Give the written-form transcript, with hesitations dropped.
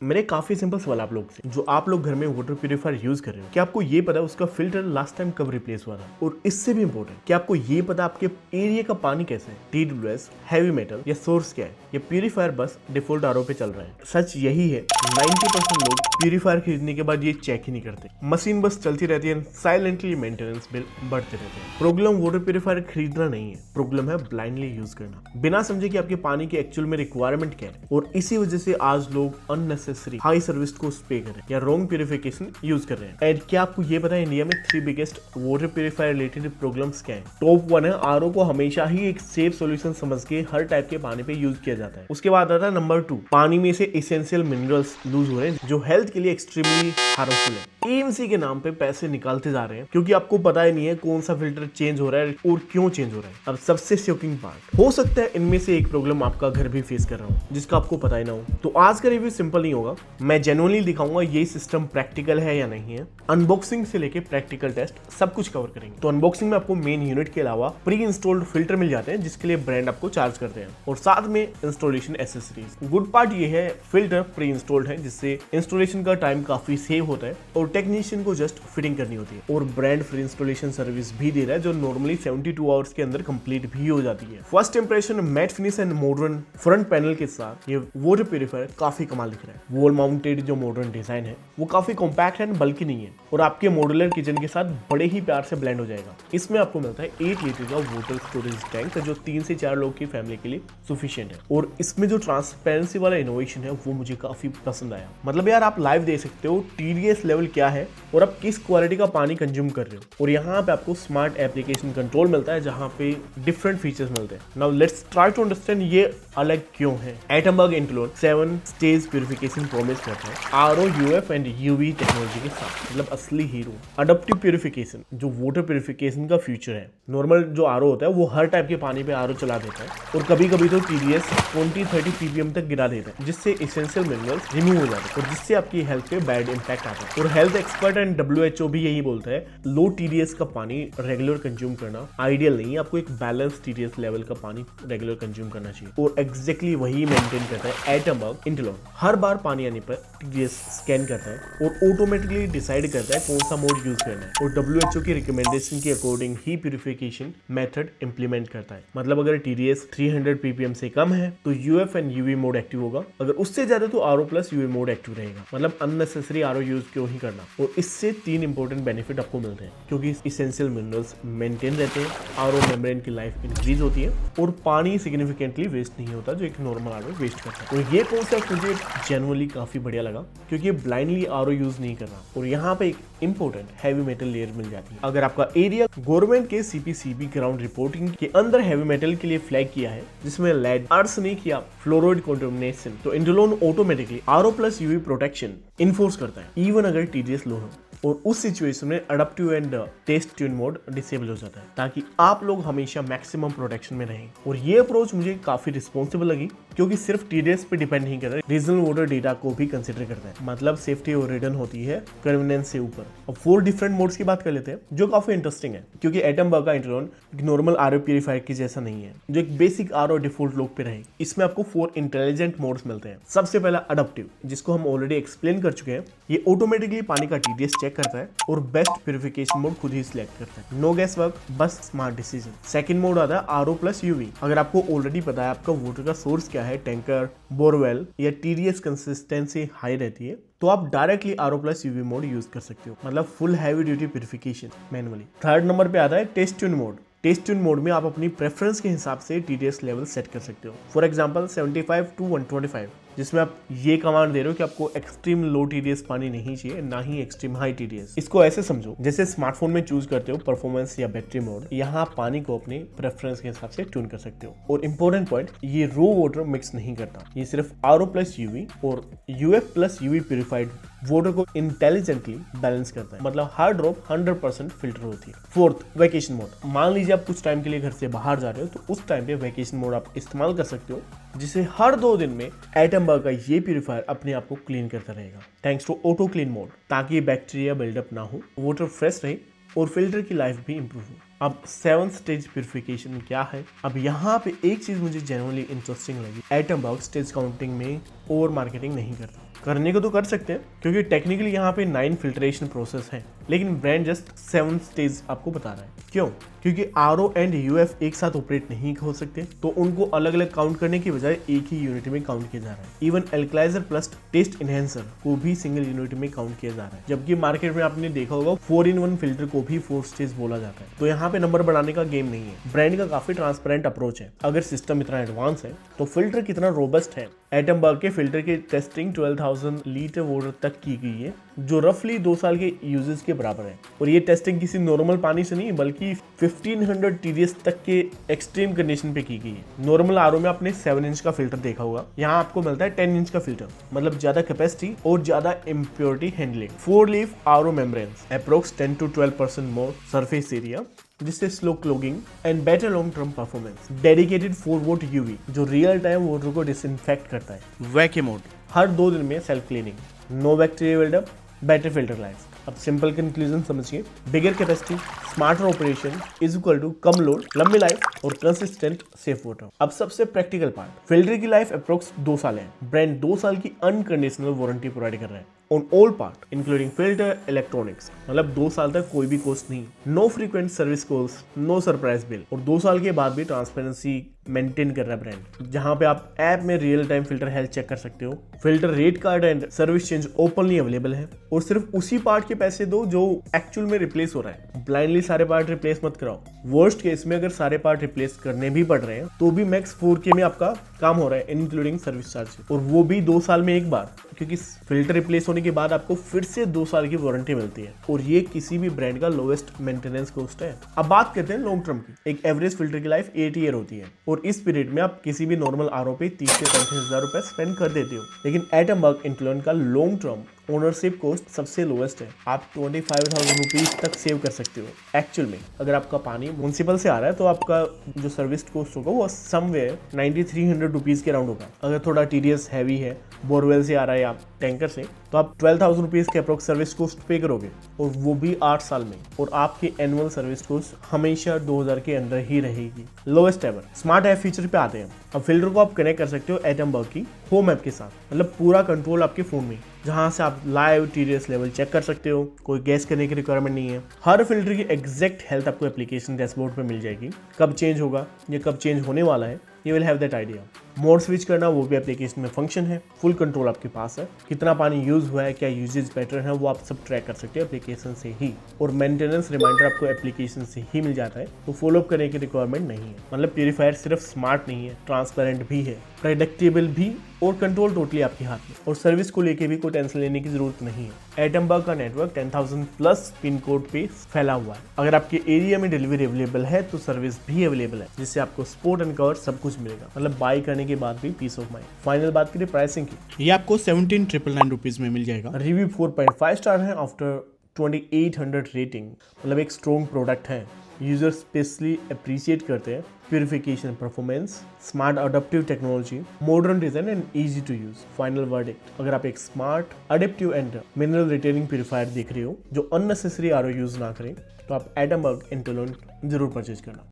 मेरे काफी सिंपल सवाल आप लोग से, जो आप लोग घर में वाटर प्यूरिफायर यूज कर रहे हो, क्या आपको ये पता है उसका फिल्टर लास्ट टाइम कब रिप्लेस हुआ था? और इससे भी इंपॉर्टेंट, क्या आपको ये पता आपके एरिया का पानी कैसा है, TWS, हैवी मेटल या सोर्स क्या है? ये प्यूरिफायर बस डिफॉल्ट आरओ पे चल रहा है। सच यही है 90% लोग प्यूरिफायर खरीदने के बाद ये चेक ही नहीं करते, मशीन बस चलती रहती है, साइलेंटली मेंटेनेंस बिल बढ़ते रहते हैं। प्रॉब्लम वाटर प्यूरिफायर खरीदना नहीं है, प्रॉब्लम है ब्लाइंडली यूज करना, बिना समझे कि आपके पानी की एक्चुअल में रिक्वायरमेंट क्या है। और इसी वजह से आज लोग अननेसेसरी हाई सर्विस को पे कर रहे हैं या रॉन्ग प्यूरिफिकेशन यूज कर रहे हैं। एंड क्या आपको ये पता है इंडिया में 3 biggest water purifier related problems क्या है? टॉप 1 है, आरओ को हमेशा ही एक सेफ सॉल्यूशन समझ के हर टाइप के पानी पे यूज किया जाता है। उसके बाद आता है नंबर 2, पानी में से एसेंशियल मिनरल्स लूज हो रहे हैं जो हेल्थ के लिए एक्सट्रीमली हार्मफुल है। एएमसी के नाम पे पैसे निकालते जा रहे हैं क्योंकि आपको पता ही नहीं है कौन सा फिल्टर चेंज हो रहा है और क्यों चेंज हो रहा है। अब सबसे शॉकिंग पार्ट, हो सकता है इनमें से एक प्रॉब्लम आपका घर भी फेस कर रहा हो जिसका आपको पता ही ना हो। तो आज का रिव्यू सिंपल नहीं होगा, मैं जेन्युइनली दिखाऊंगा ये सिस्टम प्रैक्टिकल है या नहीं है। अनबॉक्सिंग से लेके प्रैक्टिकल टेस्ट सब कुछ कवर करेंगे। तो अनबॉक्सिंग में आपको मेन यूनिट के अलावा प्री इंस्टॉल्ड फिल्टर मिल जाते हैं जिसके लिए ब्रांड आपको चार्ज करते हैं, और साथ में इंस्टॉलेशन एसेसरीज। गुड पार्ट ये है फिल्टर प्री इंस्टॉल्ड है जिससे इंस्टॉलेशन का टाइम काफी सेव होता है और टेक्नीशियन को जस्ट फिटिंग करनी होती है। और ब्रांड फ्री इंस्टॉलेशन सर्विस भी दे रहा है जो नॉर्मली 72 आवर्स के अंदर कंप्लीट भी हो जाती है। First impression, matte finish and modern front panel के साथ ये वाटर प्यूरिफायर काफी कमाल दिख रहा है। वॉल माउंटेड जो मॉडर्न डिजाइन है वो काफी कॉम्पैक्ट एंड बल्कि नहीं है और आपके मॉड्यूलर किचन के साथ बड़े ही प्यार से ब्लेंड हो जाएगा। इसमें आपको मिलता है 8 लीटर का वाटर स्टोरेज टैंक जो 3 से 4 लोग की फैमिली के लिए सफिशिएंट है। और इसमें जो ट्रांसपेरेंसी वाला इनोवेशन है वो मुझे काफी पसंद आया। मतलब यार आप लाइव देख सकते हो TDS लेवल क्या है और आप किस क्वालिटी का पानी कंज्यूम कर रहे हो। और यहाँ पे आपको स्मार्ट एप्लीकेशन कंट्रोल मिलता है जहाँ पे डिफरेंट फीचर्स मिलते हैं। Now let's try to understand ये अलग क्यों है। Atomberg Intellon 7 stage purification promise करता है RO, UF एंड UV टेक्नोलॉजी के साथ, मतलब असली हीरो। अडप्टिव प्यूरिफिकेशन जो वाटर प्यूरिफिकेशन का फ्यूचर है। नॉर्मल जो RO होता है वो हर टाइप के पानी पे RO चला देता है और कभी कभी तो TDS 20-30 ppm तक गिरा देता है जिससे एसेंशियल मिनरल्स रिमूव हो जाते हैं और जिससे आपकी हेल्थ पे बैड इंपैक्ट आता है। और हेल्थ एक्सपर्ट एंड WHO भी यही बोलता है लो TDS का पानी रेगुलर कंज्यूम करना आइडियल नहीं है, आपको एक बैलेंस TDS लेवल का पानी रेगुलर कंज्यूम करना चाहिए। और एग्जैक्टली वही मेंटेन करता है एटमबर्ग इंटेलोन। हर बार पानी आने पर TDS स्कैन करता है और ऑटोमेटिकली डिसाइड करता है कौन सा मोड यूज करना है और WHO की रिकमेंडेशन के अकॉर्डिंग ही प्यूरिफिकेशन मेथड इंप्लीमेंट करता है। मतलब अगर TDS 300 ppm से कम है तो UF एंड UV मोड एक्टिव होगा, अगर उससे ज्यादा तो RO plus UV mode active रहेगा। मतलब अननेसेसरी RO यूज क्यों ही करना। और इससे 3 इंपॉर्टेंट बेनिफिट आपको मिलते हैं क्योंकि इसेंशियल मिनरल्स मेंटेन रहते हैं, RO मेम्ब्रेन की लाइफ इंक्रीज होती है और पानी सिग्निफिकेंटली वेस्ट नहीं होता जो एक नॉर्मल RO वेस्ट करता है। और ये कॉन्सेप्ट मुझे जेन्युइनली काफी बढ़िया लगा क्योंकि ये ब्लाइंडली RO यूज नहीं कर रहा। और यहाँ पे एक इंपॉर्टेंट हैवी मेटल लेयर मिल जाती है। अगर आपका एरिया गवर्नमेंट के CPCB ग्राउंड रिपोर्टिंग के अंदर हैवी मेटल के लिए फ्लैग किया है जिसमें लेड, आर्सेनिक या फ्लोराइड कंटामिनेशन, तो इंटेलोन automatically RO plus UV protection enforce करता है इवन अगर TDS लो हो। और उस सिचुएशन में adaptive and taste tune mode disable हो जाता है ताकि आप लोग हमेशा मैक्सिमम प्रोटेक्शन में रहें। और ये अप्रोच मुझे काफी रिस्पॉन्सिबल लगी क्योंकि सिर्फ TDS पे डिपेंड नहीं कर रहा है, रीजनल वाटर डेटा को भी कंसिडर करता है। मतलब सेफ्टी और रिटर्न होती है कन्वीनियंस से ऊपर। अब 4 डिफरेंट मोड्स की बात कर लेते हैं जो काफी इंटरेस्टिंग है क्योंकि एटमबर्ग का इंटेलोन नॉर्मल RO प्यूरिफायर की जैसा नहीं है जो एक बेसिक RO डिफॉल्ट लुक पे रहे। इसमें आपको 4 इंटेलिजेंट मोड्स मिलते हैं। सबसे पहला अडप्टिव, जिसको हम ऑलरेडी एक्सप्लेन कर चुके हैं। ये ऑटोमेटिकली पानी का TDS चेक करता है और बेस्ट प्यूरिफिकेशन मोड खुद ही सिलेक्ट करता है। नो गैस वर्क, बस स्मार्ट डिसीजन। सेकंड मोड आता है RO प्लस UV। अगर आपको ऑलरेडी पता है आपका वाटर का सोर्स क्या है, टैंकर, बोरवेल या TDS कंसिस्टेंसी हाई रहती है, तो आप directly RO plus UV mode use कर सकते हो, मतलब full heavy duty purification manually. Third number पे आता है taste tune mode. Taste tune mode में आप अपनी प्रेफरेंस के हिसाब से TDS लेवल सेट कर सकते हो। फॉर एग्जांपल 75 to 125, जिसमें आप ये कमांड दे रहे हो कि आपको एक्सट्रीम लो TDS पानी नहीं चाहिए, ना ही एक्सट्रीम हाई TDS। इसको ऐसे समझो जैसे स्मार्टफोन में चूज करते हो परफॉर्मेंस या बैटरी मोड, यहाँ आप पानी को अपने प्रेफरेंस के हिसाब से ट्यून कर सकते हो। और इंपॉर्टेंट पॉइंट, ये रो वाटर मिक्स नहीं करता, ये सिर्फ RO प्लस UV और UF plus UV purified water को इंटेलिजेंटली बैलेंस करता है। मतलब हर ड्रॉप 100% फिल्टर होती है। Fourth, vacation mode. मान लीजिए आप कुछ टाइम के लिए घर से बाहर जा रहे हो तो उस टाइम पे वैकेशन मोड आप इस्तेमाल कर सकते हो जिसे हर 2 दिन में एटमबर्ग का ये प्यूरिफायर अपने आप को क्लीन करता रहेगा thanks to auto clean mode, ताकि बैक्टीरिया बिल्डअप ना हो, वाटर फ्रेश रहे और फिल्टर की लाइफ भी इंप्रूव हो। अब 7 स्टेज प्यूरिफिकेशन क्या है? अब यहाँ पे एक चीज मुझे जेन्युइनली इंटरेस्टिंग लगी, एटमबर्ग स्टेज काउंटिंग में ओवर मार्केटिंग नहीं करता। करने को तो कर सकते हैं क्योंकि टेक्निकली यहाँ पे 9 फिल्ट्रेशन प्रोसेस है, लेकिन ब्रांड जस्ट 7 स्टेज आपको बता रहा है। क्यों? क्योंकि आरओ एंड यूएफ एक साथ ऑपरेट नहीं हो सकते, तो उनको अलग अलग काउंट करने की बजाय एक ही यूनिट में काउंट किया जा रहा है। इवन एल्कलाइजर प्लस टेस्ट इनहेंसर को भी सिंगल यूनिट में काउंट किया जा रहा है, जबकि मार्केट में आपने देखा होगा 4-in-1 फिल्टर को भी 4 स्टेज बोला जाता है। तो यहाँ पे नंबर बढ़ाने का गेम नहीं है, ब्रांड का काफी ट्रांसपेरेंट अप्रोच है। अगर सिस्टम इतना एडवांस है तो फिल्टर कितना रोबस्ट है। एटमबर्ग के फिल्टर की टेस्टिंग 12,000 लीटर वाटर तक की गई है, जो रफली 2 साल के यूजेस के बराबर है। और ये टेस्टिंग किसी नॉर्मल पानी से नहीं बल्कि 1500 TDS तक के एक्सट्रीम कंडीशन पे की गई है। नॉर्मल आरओ में आपने 7 इंच का फिल्टर देखा होगा, यहाँ आपको मिलता है 10 इंच का फिल्टर, मतलब ज्यादा कैपेसिटी और ज्यादा impurity handling. 4 leaf RO membranes, approx 10 to 12% more surface area, जिससे slow clogging and better long term performance. Dedicated 4 watt UV जो रियल टाइम वाटर को डिसइंफेक्ट करता है। वैक्यूम मोड, हर 2 दिन में self cleaning, no bacteria buildup, better filter life. अब simple conclusion समझिए, bigger capacity, smarter operation is equal to कम लोड, लंबी लाइफ और कंसिस्टेंट सेफ वाटर। अब सबसे प्रैक्टिकल पार्ट, फिल्टर की लाइफ अप्रोक्स 2 साल है। ब्रांड 2 साल की अनकंडीशनल वारंटी प्रोवाइड कर रहा है on all part including filter, electronics, मतलब 2 साल तक कोई भी कॉस्ट नहीं, no frequent service calls, no surprise bill, और 2 साल के बाद भी ट्रांसपेरेंसी मेंटेन कर रहा है ब्रांड, जहां पे आप ऐप में real time filter health check कर सकते हो। Filter rate card and service change openly available है, और सिर्फ उसी पार्ट के पैसे दो जो एक्चुअल में रिप्लेस हो रहा है। ब्लाइंडली सारे पार्ट रिप्लेस मत कराओ। वर्स्ट केस में अगर सारे पार्ट रिप्लेस करने भी पड़ रहे हैं तो भी मैक्स 4K में आपका काम हो रहा है इंक्लूडिंग सर्विस चार्ज, और वो भी 2 साल में एक बार, क्योंकि फिल्टर रिप्लेस होने के बाद आपको फिर से 2 साल की वारंटी मिलती है, और ये किसी भी ब्रांड का लोएस्ट मेंटेनेंस कॉस्ट है। अब बात करते हैं लॉन्ग टर्म की। एक एवरेज फिल्टर की लाइफ 8 ईयर होती है, और इस पीरियड में आप किसी भी नॉर्मल आरओ पे 30 से 35,000 रुपए स्पेंड कर देते हो। लेकिन एटमबर्ग इंटुलेंट का लॉन्ग टर्म ओनरशिप कॉस्ट सबसे लोएस्ट है। आप 25,000 रुपीज तक सेव कर सकते हो। एक्चुअल में अगर आपका पानी म्युनिसिपल से आ रहा है तो आपका जो सर्विस कॉस्ट होगा वो समवेयर 9300 रुपीज के अराउंड होगा। अगर थोड़ा टीडीएस हैवी है, बोरवेल से आ रहा है या टैंकर से, तो आप 12,000 रुपीज के अप्रोक्स सर्विस कॉस्ट पे करोगे, और वो भी 8 साल में, और आपकी एनुअल सर्विस कॉस्ट हमेशा 2000 के अंदर ही रहेगी। Lowest ever. Smart app feature पे आते हैं। अब फिल्टर को आप कनेक्ट कर सकते हो एटमबर्ग की होम ऐप के साथ, मतलब पूरा कंट्रोल आपके फोन में, जहां से आप लाइव टीडीएस लेवल चेक कर सकते हो। कोई गैस करने की रिक्वायरमेंट नहीं है। हर फिल्टर की एग्जैक्ट हेल्थ आपको एप्लीकेशन डैशबोर्ड पे मिल जाएगी। कब चेंज होगा या कब चेंज होने वाला है, you will have that idea. Mode switch करना वो भी एप्लीकेशन में फंक्शन है। फुल कंट्रोल आपके पास है। कितना पानी यूज हुआ है, क्या यूजेज पैटर्न है, वो आप सब ट्रैक कर सकते हो एप्लीकेशन से ही, और मेंटेनेंस रिमाइंडर आपको एप्लीकेशन से ही मिल जाता है, तो फॉलो अप करने की रिक्वायरमेंट नहीं है। मतलब प्यूरीफायर सिर्फ स्मार्ट नहीं है, ट्रांसपेरेंट भी है, प्रेडिक्टेबल भी, और कंट्रोल टोटली आपके हाथ में, और सर्विस को लेके भी कोई टेंशन लेने की जरूरत नहीं है। एटमबर्ग का नेटवर्क 10,000 प्लस पिन कोड पे फैला हुआ है। अगर आपके एरिया में डिलीवरी अवेलेबल है तो सर्विस भी अवेलेबल है, जिससे आपको स्पोर्ट एंड कवर सब कुछ मिलेगा, मतलब बाय करने के बाद भी पीस ऑफ माइंड। फाइनल बात करें प्राइसिंग की, ये आपको 17,999 रुपीज में मिल जाएगा। रिव्यू 4.5 स्टार है आफ्टर 2800 रेटिंग, मतलब एक स्ट्रॉन्ग प्रोडक्ट है। यूजर स्पेशली अप्रिशिएट करते हैं purification performance, smart adaptive technology, modern design and easy to use. Final verdict, अगर आप एक smart adaptive and mineral retaining purifier देख रहे हो जो अननेसेसरी आरओ यूज ना करें, तो आप एटमबर्ग इंटुलेंट जरूर परचेज करना।